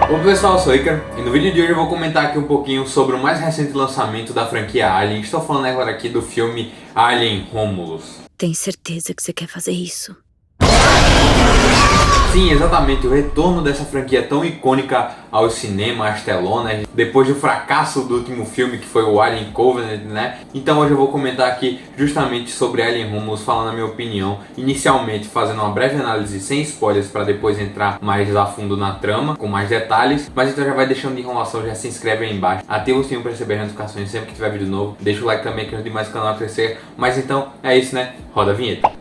Oi pessoal, eu sou o Iker e no vídeo de hoje eu vou comentar aqui um pouquinho sobre o mais recente lançamento da franquia Alien. Estou falando agora aqui do filme Alien Romulus. Tem certeza que você quer fazer isso? Sim, exatamente, o retorno dessa franquia tão icônica aos cinemas, às telonas, depois do fracasso do último filme que foi o Alien Covenant, né? Então hoje eu vou comentar aqui justamente sobre Alien Romulus, falando a minha opinião, inicialmente fazendo uma breve análise sem spoilers para depois entrar mais a fundo na trama, com mais detalhes, mas então já vai deixando de enrolação, já se inscreve aí embaixo, ativa o sininho para receber as notificações sempre que tiver vídeo novo, deixa o like também que ajuda demais o canal a crescer, mas então é isso, né? Roda a vinheta.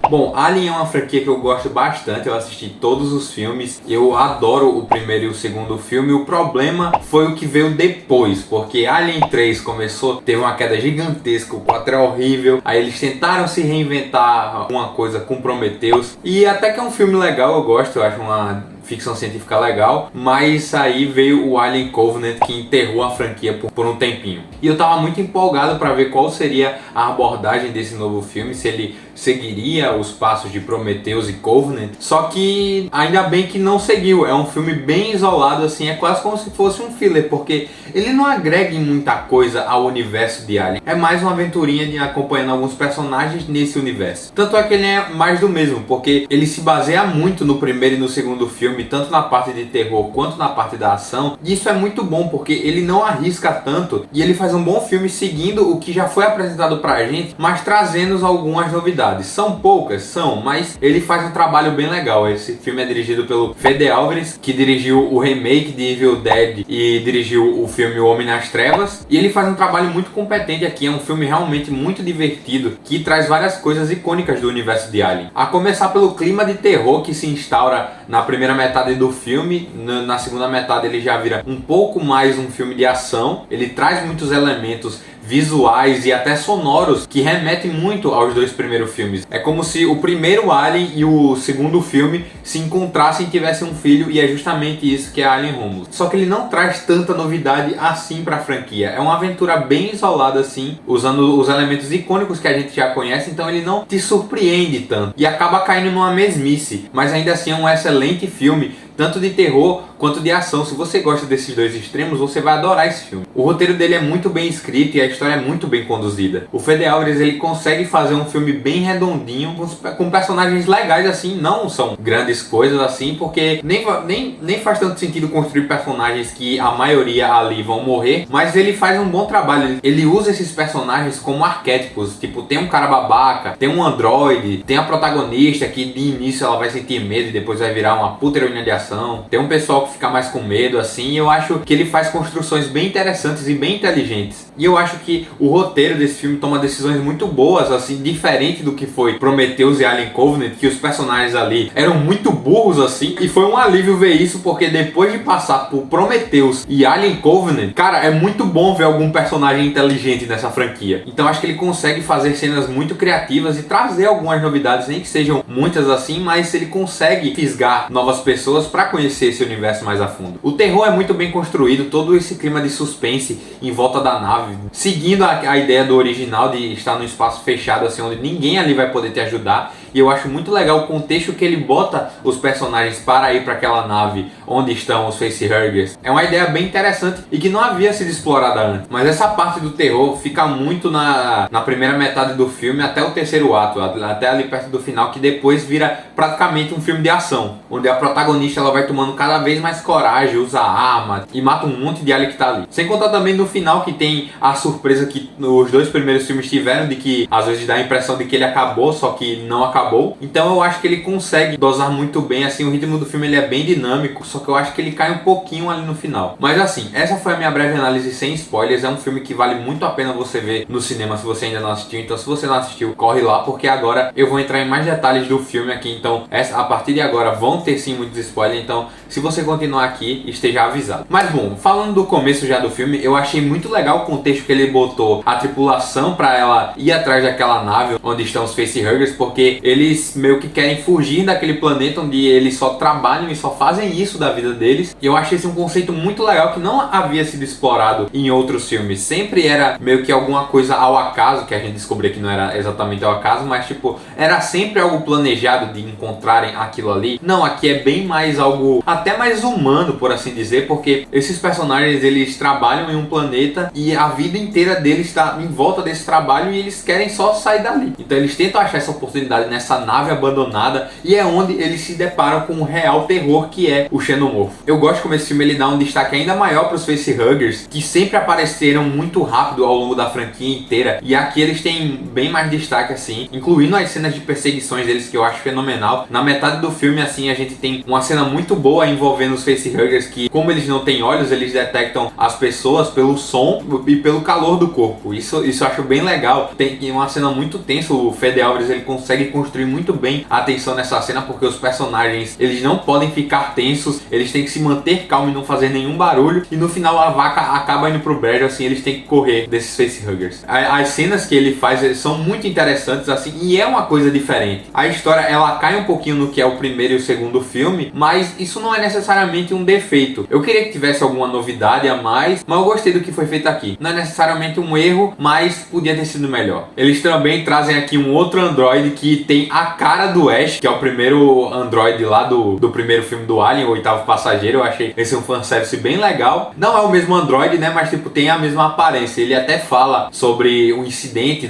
Bom, Alien é uma franquia que eu gosto bastante, eu assisti todos os filmes, eu adoro o primeiro e o segundo filme. O problema foi o que veio depois, porque Alien 3 começou, teve uma queda gigantesca, o 4 é horrível, aí eles tentaram se reinventar alguma coisa com Prometheus, e até que é um filme legal, eu gosto, eu acho uma ficção científica legal, mas aí veio o Alien Covenant que enterrou a franquia por um tempinho. E eu tava muito empolgado para ver qual seria a abordagem desse novo filme, se ele seguiria os passos de Prometheus e Covenant, só que ainda bem que não seguiu. É um filme bem isolado, assim, é quase como se fosse um filler, porque ele não agrega em muita coisa ao universo de Alien, é mais uma aventurinha de acompanhando alguns personagens nesse universo. Tanto é que ele é mais do mesmo, porque ele se baseia muito no primeiro e no segundo filme, tanto na parte de terror quanto na parte da ação, e isso é muito bom porque ele não arrisca tanto e ele faz um bom filme seguindo o que já foi apresentado pra gente, mas trazendo algumas novidades. São poucas, são, mas ele faz um trabalho bem legal. Esse filme é dirigido pelo Fede Alvarez, que dirigiu o remake de Evil Dead e dirigiu o filme O Homem nas Trevas, e ele faz um trabalho muito competente aqui. É um filme realmente muito divertido, que traz várias coisas icônicas do universo de Alien, a começar pelo clima de terror que se instaura na primeira metade do filme. Na segunda metade ele já vira um pouco mais um filme de ação. Ele traz muitos elementos visuais e até sonoros que remetem muito aos dois primeiros filmes. É como se o primeiro Alien e o segundo filme se encontrassem e tivessem um filho, e é justamente isso que é Alien Romulus. Só que ele não traz tanta novidade assim para a franquia. É uma aventura bem isolada assim, usando os elementos icônicos que a gente já conhece, então ele não te surpreende tanto e acaba caindo numa mesmice, mas ainda assim é um excelente filme, tanto de terror quanto de ação. Se você gosta desses dois extremos, você vai adorar esse filme. O roteiro dele é muito bem escrito e a história é muito bem conduzida. O Fede Alvarez, ele consegue fazer um filme bem redondinho, com personagens legais assim, não são grandes coisas assim, porque nem faz tanto sentido construir personagens que a maioria ali vão morrer, mas ele faz um bom trabalho. Ele usa esses personagens como arquétipos, tipo, tem um cara babaca, tem um androide, tem a protagonista que de início ela vai sentir medo e depois vai virar uma puta heroína de ação. Tem um pessoal que fica mais com medo assim, e eu acho que ele faz construções bem interessantes e bem inteligentes. E eu acho que o roteiro desse filme toma decisões muito boas, assim, diferente do que foi Prometheus e Alien Covenant, que os personagens ali eram muito burros assim, e foi um alívio ver isso, porque depois de passar por Prometheus e Alien Covenant, cara, é muito bom ver algum personagem inteligente nessa franquia. Então acho que ele consegue fazer cenas muito criativas e trazer algumas novidades, nem que sejam muitas assim, mas ele consegue fisgar novas pessoas para conhecer esse universo mais a fundo. O terror é muito bem construído, todo esse clima de suspense em volta da nave, seguindo a ideia do original de estar num espaço fechado assim, onde ninguém ali vai poder te ajudar. E eu acho muito legal o contexto que ele bota os personagens para ir para aquela nave onde estão os facehuggers. É uma ideia bem interessante e que não havia sido explorada antes. Mas essa parte do terror fica muito na primeira metade do filme até o terceiro ato, até ali perto do final, que depois vira praticamente um filme de ação, onde a protagonista ela vai tomando cada vez mais coragem, usa arma e mata um monte de alien que tá ali. Sem contar também no final que tem a surpresa que os dois primeiros filmes tiveram, de que às vezes dá a impressão de que ele acabou, só que não acabou. Então eu acho que ele consegue dosar muito bem, assim, o ritmo do filme ele é bem dinâmico, só que eu acho que ele cai um pouquinho ali no final. Mas assim, essa foi a minha breve análise sem spoilers. É um filme que vale muito a pena você ver no cinema se você ainda não assistiu. Então se você não assistiu, corre lá, porque agora eu vou entrar em mais detalhes do filme aqui. Então a partir de agora vão ter sim muitos spoilers. Então se você continuar aqui, esteja avisado. Mas bom, falando do começo já do filme, eu achei muito legal o contexto que ele botou a tripulação pra ela ir atrás daquela nave onde estão os facehuggers, porque eles meio que querem fugir daquele planeta onde eles só trabalham e só fazem isso da vida deles. E eu achei esse um conceito muito legal que não havia sido explorado em outros filmes. Sempre era meio que alguma coisa ao acaso, que a gente descobriu que não era exatamente ao acaso, mas tipo, era sempre algo planejado de encontrarem aquilo ali. Não, aqui é bem mais algo, até mais humano, por assim dizer, porque esses personagens, eles trabalham em um planeta e a vida inteira deles está em volta desse trabalho e eles querem só sair dali. Então eles tentam achar essa oportunidade nessa nave abandonada e é onde eles se deparam com o real terror que é o xenomorfo. Eu gosto como esse filme ele dá um destaque ainda maior para os facehuggers, que sempre apareceram muito rápido ao longo da franquia inteira, e aqui eles têm bem mais destaque assim, incluindo as cenas de perseguições deles, que eu acho fenomenal. Na metade do filme assim a gente tem uma cena muito boa envolvendo os facehuggers, que como eles não têm olhos, eles detectam as pessoas pelo som e pelo calor do corpo. Isso eu acho bem legal. Tem uma cena muito tensa, o Fede Alvarez ele consegue construir muito bem a tensão nessa cena, porque os personagens eles não podem ficar tensos, eles têm que se manter calmos e não fazer nenhum barulho, e no final a vaca acaba indo pro brejo, assim, eles têm que correr desses facehuggers. As cenas que ele faz são muito interessantes assim, e é uma coisa diferente. A história ela cai um pouquinho no que é o primeiro e o segundo filme, mas isso não é necessariamente um defeito. Eu queria que tivesse alguma novidade a mais, mas eu gostei do que foi feito aqui. Não é necessariamente um erro, mas podia ter sido melhor. Eles também trazem aqui um outro androide que tem a cara do Ash, que é o primeiro androide lá do primeiro filme do Alien, o Oitavo Passageiro. Eu achei esse um fanservice bem legal. Não é o mesmo androide, né, mas tipo tem a mesma aparência. Ele até fala sobre o incidente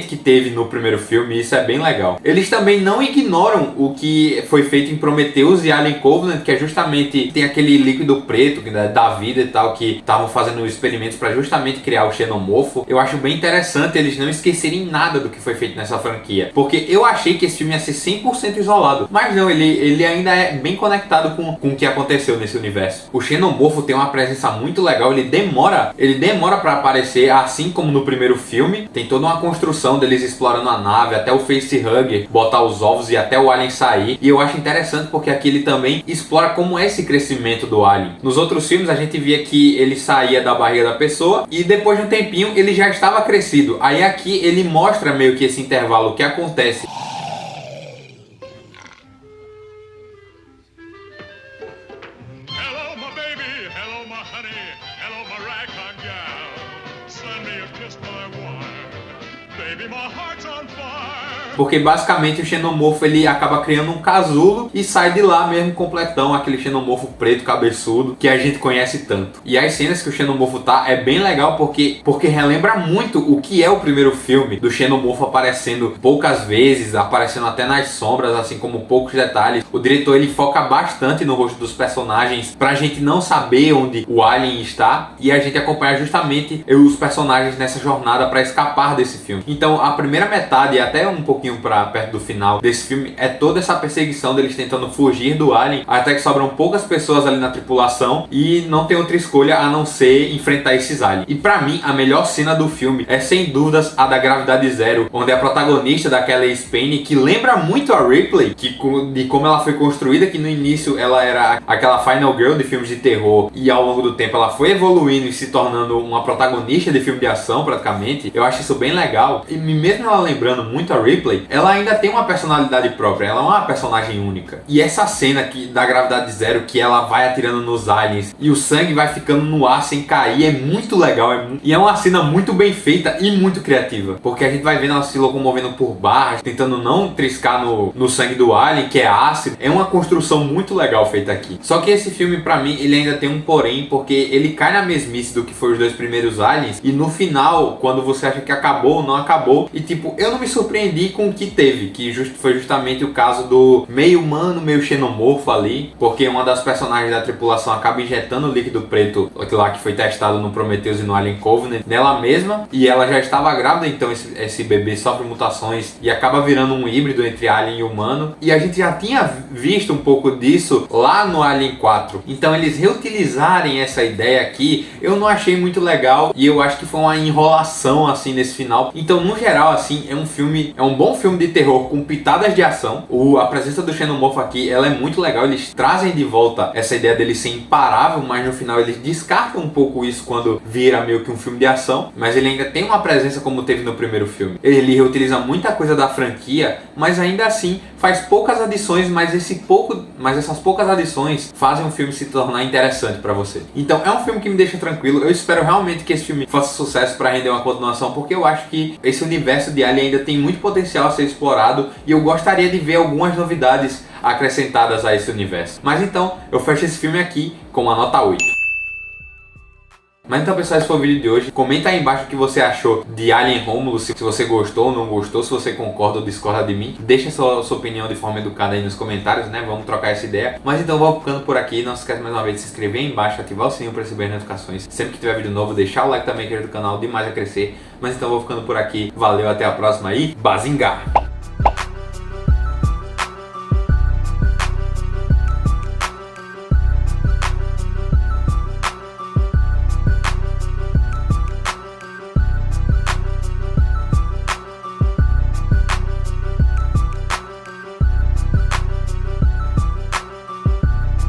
que teve no primeiro filme, e isso é bem legal. Eles também não ignoram o que foi feito em Prometheus e Alien Covenant, que é justamente tem aquele líquido preto da vida e tal, que estavam fazendo experimentos para justamente criar o xenomorfo. Eu acho bem interessante eles não esquecerem nada do que foi feito nessa franquia, porque eu achei que esse filme ia ser 100% isolado, mas não, ele ainda é bem conectado com o que aconteceu nesse universo. O xenomorfo tem uma presença muito legal, ele demora para aparecer, assim como no primeiro filme. Tem toda uma construção deles explorando a nave, até o facehugger botar os ovos e até o alien sair, e eu acho interessante porque aqui ele também explora como é esse crescimento do alien. Nos outros filmes a gente via que ele saía da barriga da pessoa e depois de um tempinho ele já estava crescido. Aí aqui ele mostra meio que esse intervalo que acontece. Hello, my baby. Hello, my honey. Hello, my ragtime gal. Send me a kiss, my wine. Baby, my heart's on fire. Porque basicamente o xenomorfo ele acaba criando um casulo e sai de lá mesmo completão, aquele xenomorfo preto cabeçudo que a gente conhece tanto. E as cenas que o xenomorfo tá é bem legal porque relembra muito o que é o primeiro filme, do xenomorfo aparecendo poucas vezes, aparecendo até nas sombras, assim como poucos detalhes. O diretor ele foca bastante no rosto dos personagens pra gente não saber onde o alien está e a gente acompanhar justamente os personagens nessa jornada para escapar desse filme. Então a primeira metade e até um pouquinho para perto do final desse filme é toda essa perseguição deles tentando fugir do alien, até que sobram poucas pessoas ali na tripulação e não tem outra escolha a não ser enfrentar esses aliens. E pra mim a melhor cena do filme é sem dúvidas a da Gravidade Zero, onde a protagonista daquela Spane, que lembra muito a Ripley, de como ela foi construída, que no início ela era aquela final girl de filmes de terror e ao longo do tempo ela foi evoluindo e se tornando uma protagonista de filme de ação praticamente. Eu acho isso bem legal, e mesmo ela lembrando muito a Ripley, ela ainda tem uma personalidade própria, ela é uma personagem única. E essa cena da Gravidade Zero, que ela vai atirando nos aliens e o sangue vai ficando no ar sem cair, é muito legal, e é uma cena muito bem feita e muito criativa, porque a gente vai vendo ela se locomovendo por barras, tentando não triscar no sangue do alien, que é ácido. É uma construção muito legal feita aqui. Só que esse filme, pra mim, ele ainda tem um porém, porque ele cai na mesmice do que foi os dois primeiros aliens, e no final, quando você acha que acabou, não acabou, e tipo, eu não me surpreendi com o que teve, que foi justamente o caso do meio humano, meio xenomorfo ali, porque uma das personagens da tripulação acaba injetando o líquido preto, lá que foi testado no Prometheus e no Alien Covenant, nela mesma, e ela já estava grávida, então esse bebê sofre mutações e acaba virando um híbrido entre alien e humano, e a gente já tinha visto um pouco disso lá no Alien 4, então eles reutilizarem essa ideia aqui, eu não achei muito legal, e eu acho que foi uma enrolação assim nesse final. Então Então, no geral, assim, é um bom filme de terror com pitadas de ação. A presença do Xenomorfo aqui, ela é muito legal. Eles trazem de volta essa ideia dele ser imparável, mas no final eles descartam um pouco isso quando vira meio que um filme de ação. Mas ele ainda tem uma presença como teve no primeiro filme. Ele reutiliza muita coisa da franquia, mas ainda assim faz poucas adições, mas essas poucas adições fazem o filme se tornar interessante pra você. Então é um filme que me deixa tranquilo. Eu espero realmente que esse filme faça sucesso pra render uma continuação, porque eu acho que esse universo de Alien ainda tem muito potencial a ser explorado e eu gostaria de ver algumas novidades acrescentadas a esse universo. Mas então, eu fecho esse filme aqui com uma nota 8. Mas então, pessoal, esse foi o vídeo de hoje. Comenta aí embaixo o que você achou de Alien Romulus, se você gostou ou não gostou, se você concorda ou discorda de mim. Deixa sua opinião de forma educada aí nos comentários, né? Vamos trocar essa ideia. Mas então, vou ficando por aqui. Não se esqueça mais uma vez de se inscrever aí embaixo, ativar o sininho para receber as notificações. Sempre que tiver vídeo novo, deixar o like também, que ajuda o canal demais a crescer. Mas então, vou ficando por aqui. Valeu, até a próxima e Bazinga!